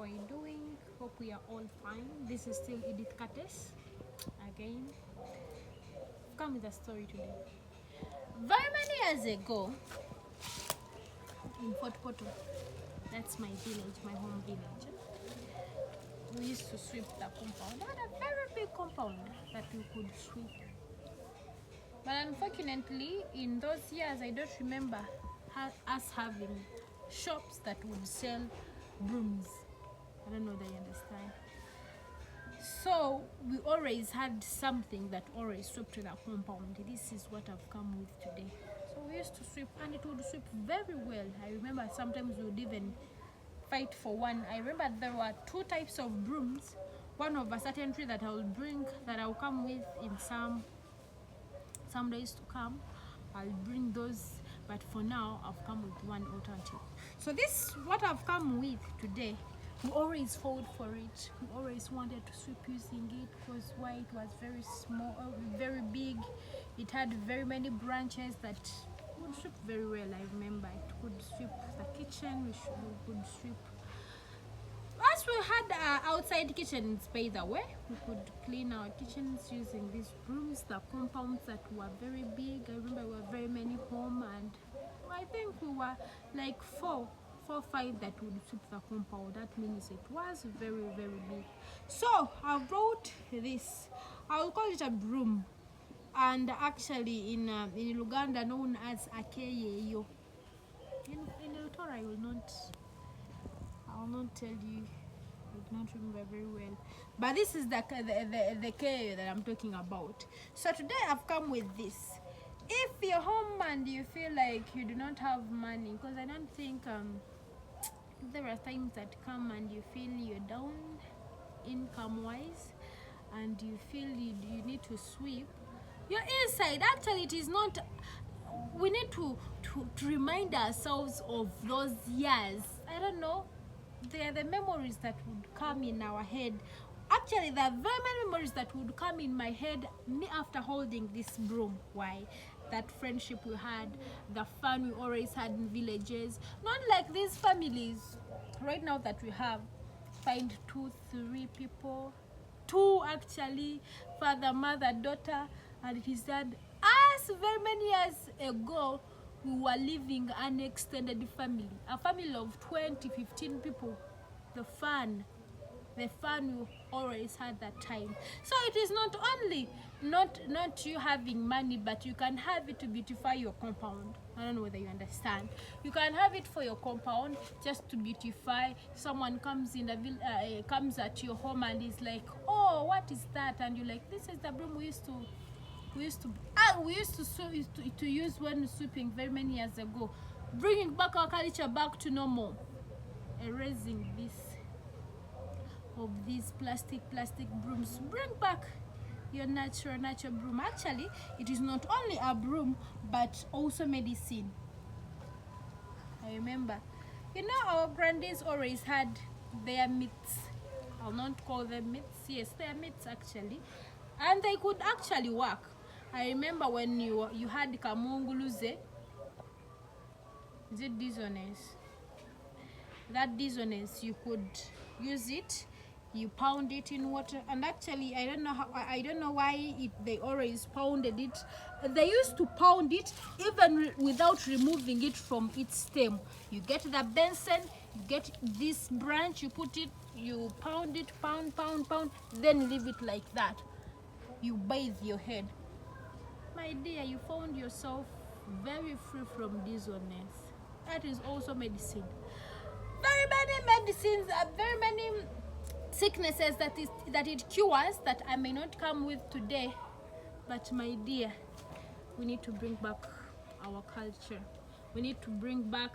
you doing? Hope we are all fine. This is still Edith Curtis again. I've come with a story today. Very many years ago in Fort Portal, that's my village, my home village, we used to sweep the compound. We had a very big compound that we could sweep. But unfortunately, in those years, I don't remember us having shops that would sell brooms. I don't know that you understand. So we always had something that always swept the compound. This is what I've come with today. So we used to sweep, and it would sweep very well. I remember sometimes we would even fight for one. I remember there were two types of brooms. One of a certain tree that I'll come with in some days to come. I'll bring those, but for now I've come with one alternative. So this what I've come with today. We always fought for it. We always wanted to sweep using it because why, it was very small, very big. It had very many branches that would sweep very well. I remember it could sweep the kitchen. We could sweep. As we had outside kitchens, by the way, we could clean our kitchens using these brooms. The compounds that were very big. I remember we were very many home, and I think we were like four, five that would sweep the compound. That means it was very, very big. So I brought this. I will call it a broom, and actually in Uganda known as Akeyeyo. In Lutora I will not tell you. I do not remember very well. But this is the Akeyeyo that I'm talking about. So today I've come with this. If you're home and you feel like you do not have money, because I don't think there are times that come and you feel you're down income wise and you feel you need to sweep your inside. Actually, it is not. We need to remind ourselves of those years. I don't know. They are the memories that would come in our head. Actually, there are very many memories that would come in my head after holding this broom. Why? That friendship we had, the fun we always had in villages. Not like these families right now that we have. Find 2, 3 people. 2 actually. Father, mother, daughter. And it is that us very many years ago, we were living an extended family. A family of 20, 15 people. The fun we always had that time. So it is not only not you having money, but you can have it to beautify your compound. I don't know whether you understand. You can have it for your compound just to beautify. Someone comes in comes at your home and is like, oh, what is that? And you're like, this is the broom we used to use when sweeping very many years ago. Bringing back our culture back to normal. Erasing this of these plastic brooms. Bring back your natural broom. Actually, it is not only a broom but also medicine. I remember, our grandies always had their myths. I'll not call them myths. Yes, they are myths actually, and they could actually work. I remember when you had kamunguluze. Is it dissonance? That dissonance, you could use it. You pound it in water, and actually I don't know why they always pounded it. They used to pound it even without removing it from its stem. You get the benson, you get this branch, you put it, you pound it, pound, then leave it like that. You bathe your head. My dear, you found yourself very free from dissonance. That is also medicine. Very many medicines, very many sicknesses that it cures that I may not come with today. But my dear, we need to bring back our culture. We need to bring back,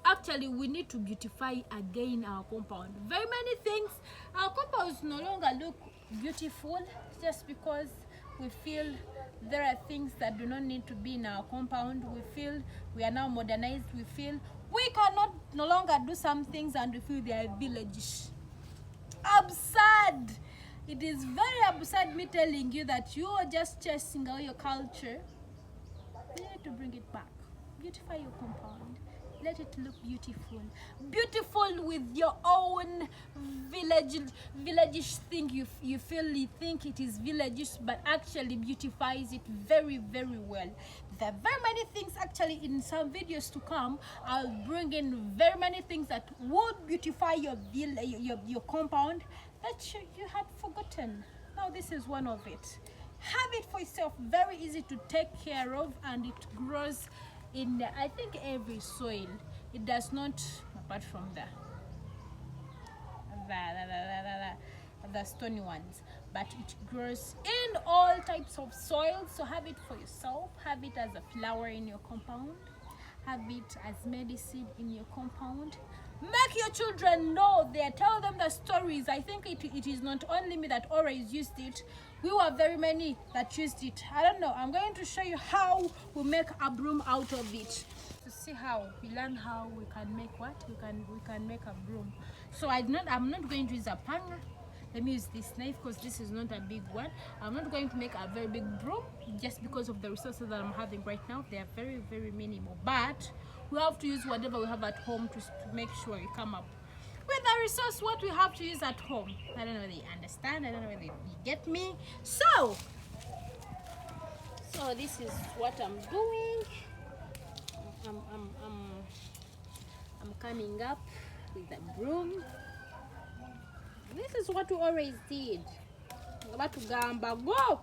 actually we need to beautify again our compound. Very many things, our compounds no longer look beautiful just because we feel there are things that do not need to be in our compound. We feel we are now modernized. We feel we cannot no longer do some things and we feel they are village. Absurd. It is very absurd me telling you that you are just chasing out your culture. You need to bring it back. Beautify your compound. let it look beautiful. Beautiful with your own village thing. You think it is villagish, but actually beautifies it very, very well. There are very many things actually in some videos to come. I'll bring in very many things that would beautify your compound that you had forgotten. Now this is one of it. Have it for yourself. Very easy to take care of, and it grows in I think every soil. It does not, apart from the stony ones, but it grows in all types of soils. So have it for yourself. Have it as a flower in your compound. Have it as medicine in your compound. Make your children know there. Tell them the stories. I think it is not only me that always used it. We were very many that used it. I don't know. I'm going to show you how we make a broom out of it. To see how we learn how we can make what we can make a broom. So I'm not going to use a pan. Let me use this knife because this is not a big one. I'm not going to make a very big broom just because of the resources that I'm having right now. They are very, very minimal. But we have to use whatever we have at home to make sure we come up with the resource what we have to use at home. I don't know whether you understand. I don't know whether you get me. So this is what I'm doing. I'm coming up with the broom. This is what we always did. About to gamba go.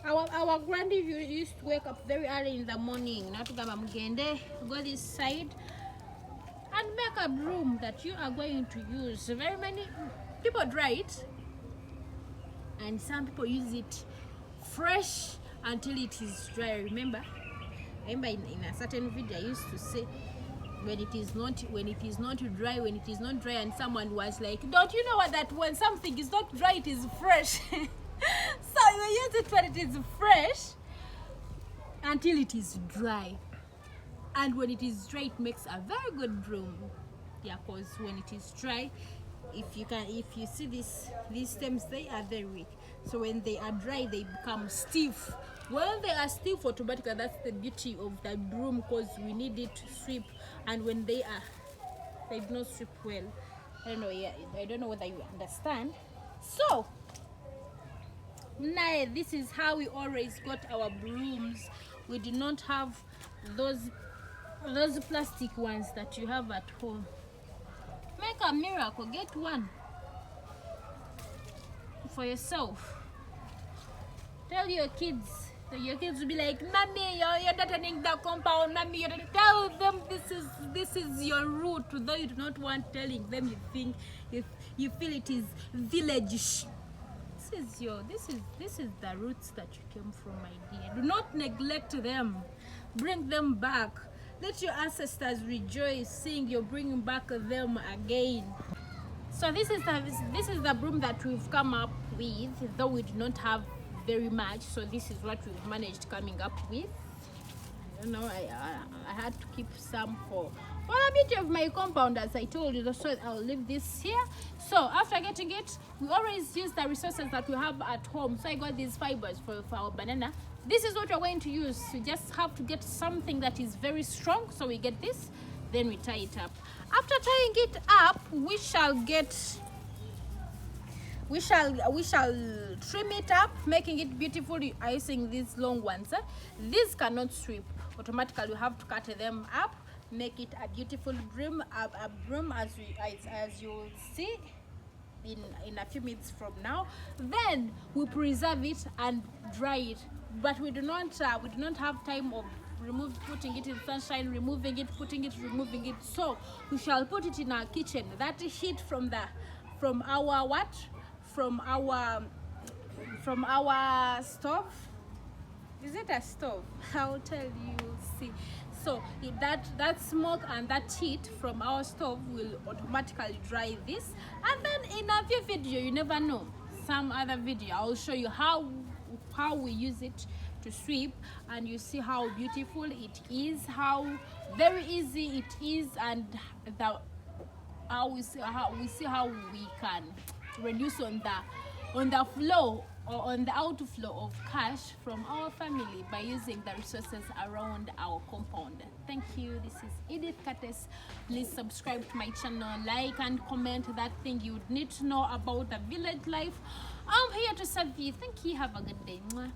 Our granny used to wake up very early in the morning. Not to gamba mugende, go this side and make a broom that you are going to use. Very many people dry it, and some people use it fresh until it is dry. Remember in a certain video I used to say when it is not dry, and someone was like, don't you know what, that when something is not dry it is fresh. So you use it when it is fresh until it is dry, and when it is dry it makes a very good broom. Yeah, because when it is dry, if you see these stems, they are very weak. So when they are dry they become stiff. When they are stiff automatically, that's the beauty of the broom, because we need it to sweep. And when they do not sweep well, I don't know whether you understand. So now this is how we always got our brooms. We do not have those plastic ones that you have at home. Make a miracle, get one for yourself. Tell your kids. So your kids will be like, Mommy, you're not turning the compound. Mommy, you're not. Tell them this is your root. Though you do not want telling them, you think, if you feel it is village-ish. This is the roots that you came from, my dear. Do not neglect them. Bring them back. Let your ancestors rejoice, seeing you're bringing back them again. So this is the broom that we've come up with, though we do not have very much. So this is what we've managed coming up with. I don't know, I had to keep some for a bit of my compound, as I told you. So I'll leave this here. So after getting it, we always use the resources that we have at home. So I got these fibers for our banana. This is what we're going to use. We just have to get something that is very strong. So we get this, then we tie it up. After tying it up, we shall trim it up, making it beautiful using these long ones. These cannot sweep automatically. You have to cut them up, make it a beautiful broom, a broom as you'll see in a few minutes from now. Then we preserve it and dry it, but we do not have time of putting it in sunshine, removing it, putting it, removing it. So we shall put it in our kitchen. That heat from our stove. Is it a stove? I'll tell you. See, so that smoke and that heat from our stove will automatically dry this. And then in a few video, you never know, some other video, I'll show you how we use it to sweep, and you see how beautiful it is, how very easy it is, and how we see how we can reduce on the flow or on the outflow of cash from our family by using the resources around our compound. Thank you. This is Edith Curtis. Please subscribe to my channel, like and comment that thing you would need to know about the village life. I'm here to serve you. Thank you. Have a good day. Mwah.